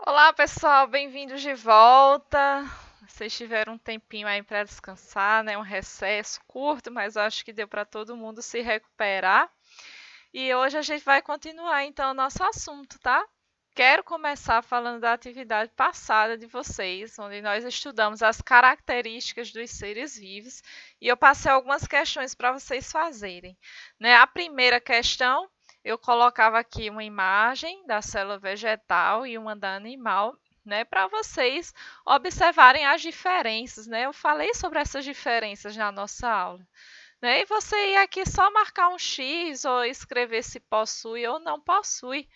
Olá, pessoal, bem-vindos de volta. Vocês tiveram um tempinho aí para descansar, né? Um recesso curto, mas acho que deu para todo mundo se recuperar. E hoje a gente vai continuar então o nosso assunto, tá? Quero começar falando da atividade passada de vocês, onde nós estudamos as características dos seres vivos e eu passei algumas questões para vocês fazerem, né? A primeira questão, eu colocava aqui uma imagem da célula vegetal e uma da animal, né, para vocês observarem as diferenças, né? Eu falei sobre essas diferenças na nossa aula, né? E você ia aqui só marcar um X ou escrever se possui ou não possui,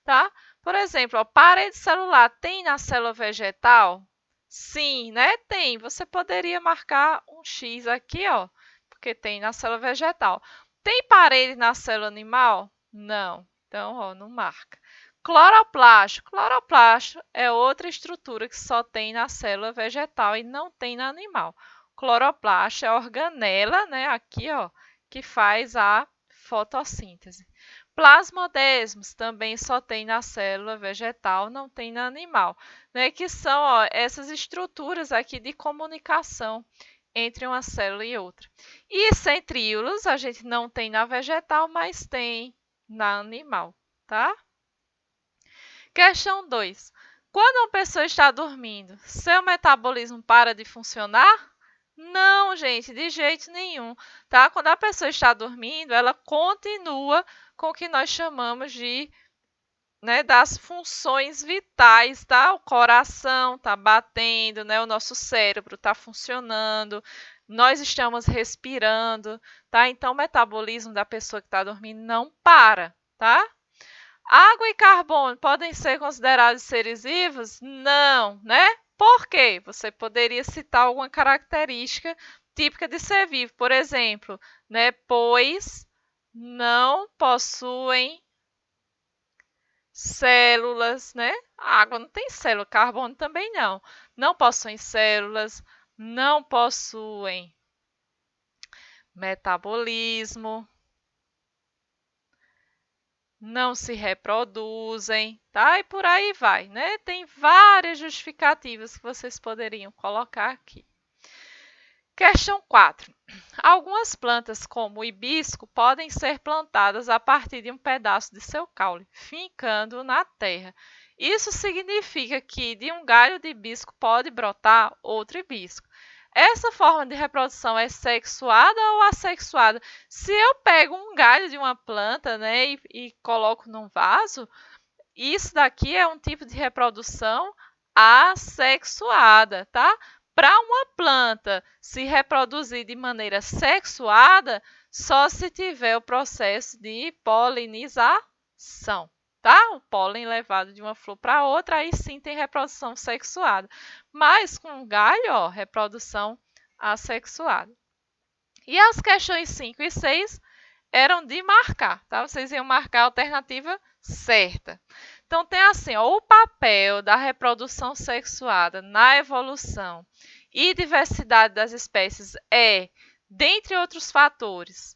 tá? Por exemplo, ó, parede celular tem na célula vegetal? Sim, né? Tem. Você poderia marcar um X aqui, ó, porque tem na célula vegetal. Tem parede na célula animal? Não. Então, ó, não marca. Cloroplasto. Cloroplasto é outra estrutura que só tem na célula vegetal e não tem na animal. Cloroplasto é a organela, né, aqui, ó, que faz a fotossíntese. Plasmodesmos também só tem na célula vegetal, não tem na animal, né, que são, ó, essas estruturas aqui de comunicação entre uma célula e outra. E centríolos a gente não tem na vegetal, mas tem na animal, tá? Questão 2. Quando uma pessoa está dormindo, seu metabolismo para de funcionar? Não, gente, de jeito nenhum, tá? Quando a pessoa está dormindo, ela continua com o que nós chamamos de, né, das funções vitais, tá? O coração está batendo, né? O nosso cérebro está funcionando, nós estamos respirando, tá? Então, o metabolismo da pessoa que está dormindo não para, tá? Água e carbono podem ser considerados seres vivos? Não, né? Por quê? Você poderia citar alguma característica típica de ser vivo, por exemplo, né? Pois não possuem células, né? A água não tem célula, carbono também não. Não possuem células, não possuem metabolismo, não se reproduzem, tá? E por aí vai, né? Tem várias justificativas que vocês poderiam colocar aqui. Questão 4. Algumas plantas, como o hibisco, podem ser plantadas a partir de um pedaço de seu caule, fincando na terra. Isso significa que de um galho de hibisco pode brotar outro hibisco. Essa forma de reprodução é sexuada ou assexuada? Se eu pego um galho de uma planta, né, e coloco num vaso, isso daqui é um tipo de reprodução assexuada, tá? Para uma planta se reproduzir de maneira sexuada, só se tiver o processo de polinização, tá? O pólen levado de uma flor para outra, aí sim tem reprodução sexuada. Mas com galho, ó, reprodução assexuada. E as questões 5 e 6 eram de marcar, tá? Vocês iam marcar a alternativa certa. Então, tem assim, ó, o papel da reprodução sexuada na evolução e diversidade das espécies é, dentre outros fatores,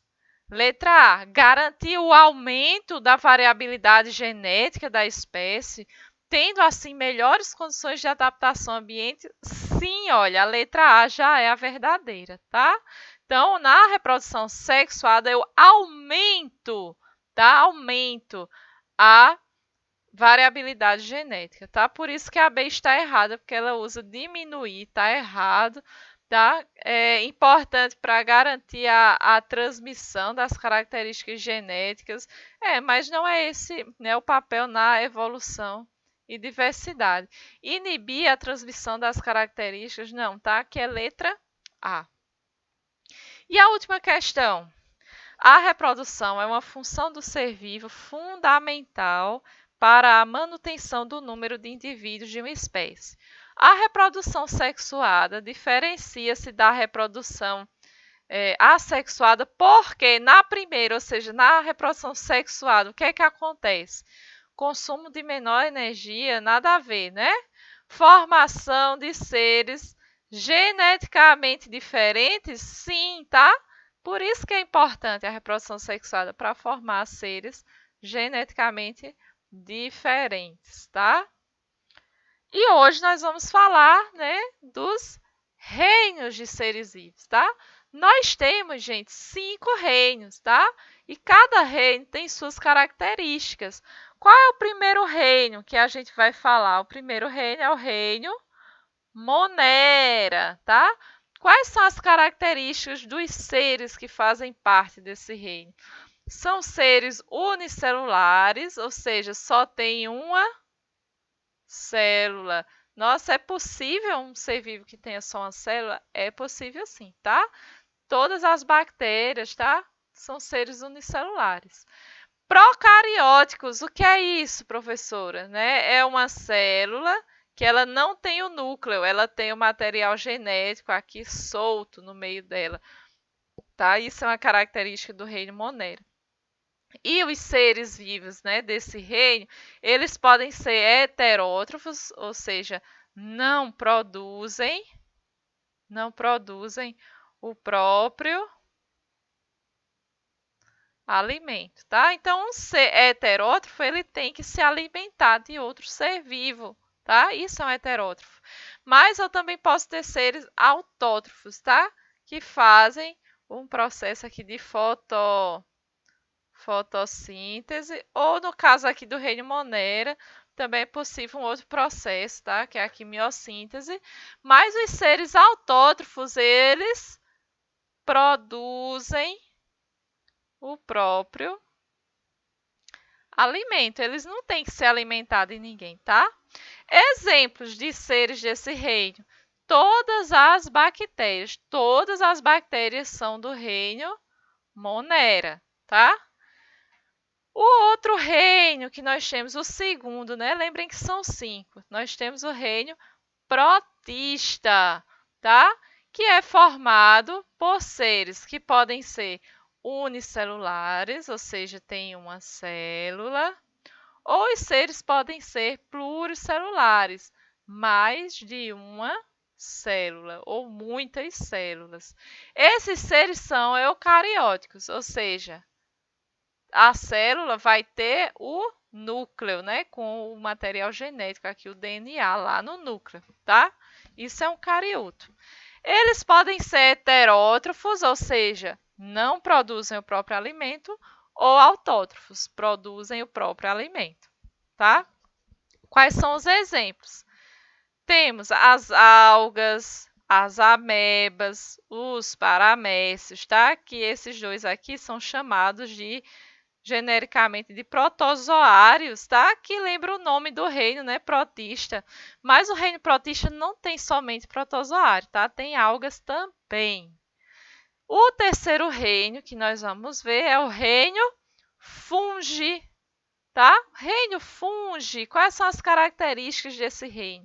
letra A, garantir o aumento da variabilidade genética da espécie, tendo assim melhores condições de adaptação ao ambiente? Sim, olha, a letra A já é a verdadeira, tá? Então, na reprodução sexuada, eu aumento, tá? Aumento a variabilidade genética, tá? Por isso que a B está errada, porque ela usa diminuir, tá errado, tá? É importante para garantir a transmissão das características genéticas, mas não é esse, né, o papel na evolução e diversidade. Inibir a transmissão das características, não, tá? Que é letra A. E a última questão. A reprodução é uma função do ser vivo fundamental para a manutenção do número de indivíduos de uma espécie. A reprodução sexuada diferencia-se da reprodução assexuada porque na primeira, ou seja, na reprodução sexuada, o que é que acontece? Consumo de menor energia, nada a ver, né? Formação de seres geneticamente diferentes, sim, tá? Por isso que é importante a reprodução sexuada para formar seres geneticamente diferentes, tá? E hoje nós vamos falar, né, dos reinos de seres vivos, tá? Nós temos, gente, 5 reinos, tá? E cada reino tem suas características. Qual é o primeiro reino que a gente vai falar? O primeiro reino é o reino Monera, tá? Quais são as características dos seres que fazem parte desse reino? São seres unicelulares, ou seja, só tem uma célula. Nossa, é possível um ser vivo que tenha só uma célula? É possível sim, tá? Todas as bactérias, tá? São seres unicelulares. Procarióticos, o que é isso, professora? Né? É uma célula que ela não tem o núcleo, ela tem o material genético aqui solto no meio dela, tá? Isso é uma característica do reino Monera. E os seres vivos, né, desse reino, eles podem ser heterótrofos, ou seja, não produzem o próprio alimento, tá? Então, um ser heterótrofo, ele tem que se alimentar de outro ser vivo, tá? Isso é um heterótrofo. Mas eu também posso ter seres autótrofos, tá? Que fazem um processo aqui de fotossíntese, ou no caso aqui do reino Monera, também é possível um outro processo, tá? Que é a quimiossíntese. Mas os seres autótrofos, eles produzem o próprio alimento. Eles não têm que ser alimentados de ninguém, tá? Exemplos de seres desse reino. Todas as bactérias são do reino Monera, tá? O outro reino que nós temos, o segundo, né? Lembrem que são 5. Nós temos o reino protista, tá? Que é formado por seres que podem ser unicelulares, ou seja, tem uma célula, ou os seres podem ser pluricelulares, mais de uma célula ou muitas células. Esses seres são eucarióticos, ou seja, a célula vai ter o núcleo, né, com o material genético aqui, o DNA lá no núcleo, tá? Isso é um carioto. Eles podem ser heterótrofos, ou seja, não produzem o próprio alimento, ou autótrofos, produzem o próprio alimento, tá? Quais são os exemplos? Temos as algas, as amebas, os paramécios, tá? Que esses dois aqui são chamados de genericamente de protozoários, tá? Que lembra o nome do reino, né? Protista. Mas o reino protista não tem somente protozoário, tá? Tem algas também. O terceiro reino que nós vamos ver é o reino fungi, tá? Reino fungi, quais são as características desse reino?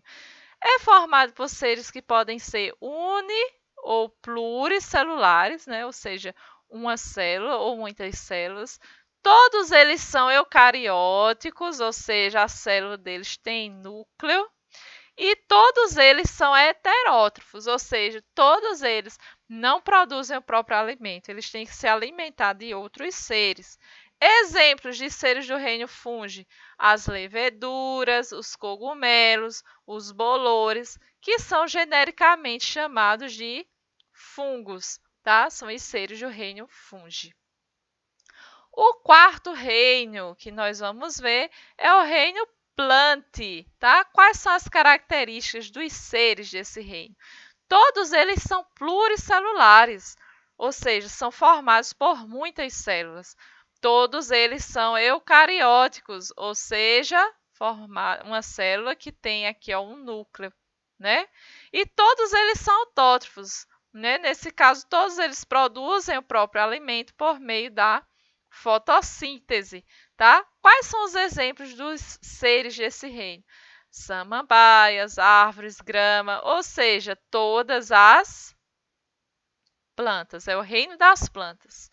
É formado por seres que podem ser ou pluricelulares, né? Ou seja, uma célula ou muitas células. Todos eles são eucarióticos, ou seja, a célula deles tem núcleo. E todos eles são heterótrofos, ou seja, todos eles não produzem o próprio alimento, eles têm que se alimentar de outros seres. Exemplos de seres do reino fungi: as leveduras, os cogumelos, os bolores, que são genericamente chamados de fungos, tá? São os seres do reino fungi. O quarto reino que nós vamos ver é o reino plante, tá? Quais são as características dos seres desse reino? Todos eles são pluricelulares, ou seja, são formados por muitas células. Todos eles são eucarióticos, ou seja, formar uma célula que tem aqui um núcleo, né? E todos eles são autótrofos, né? Nesse caso, todos eles produzem o próprio alimento por meio da fotossíntese, tá? Quais são os exemplos dos seres desse reino? Samambaias, árvores, grama, ou seja, todas as plantas. É o reino das plantas.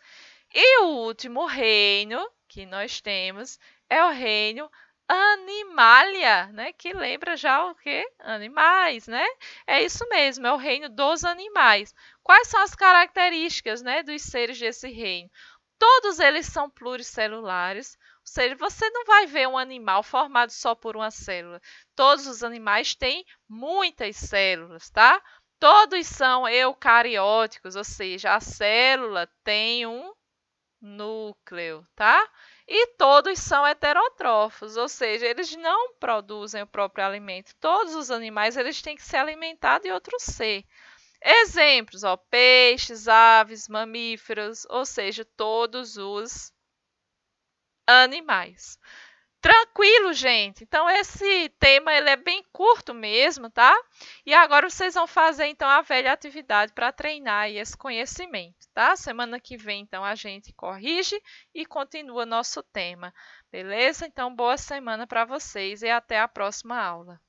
E o último reino que nós temos é o reino Animalia, né? Que lembra já o quê? Animais, né? É isso mesmo, é o reino dos animais. Quais são as características, né, dos seres desse reino? Todos eles são pluricelulares, ou seja, você não vai ver um animal formado só por uma célula. Todos os animais têm muitas células, tá? Todos são eucarióticos, ou seja, a célula tem um núcleo, tá? E todos são heterótrofos, ou seja, eles não produzem o próprio alimento. Todos os animais eles têm que se alimentar de outro ser. Exemplos, ó, peixes, aves, mamíferos, ou seja, todos os animais. Tranquilo, gente. Então esse tema ele é bem curto mesmo, tá? E agora vocês vão fazer então a velha atividade para treinar aí esse conhecimento, tá? Semana que vem então a gente corrige e continua nosso tema. Beleza? Então boa semana para vocês e até a próxima aula.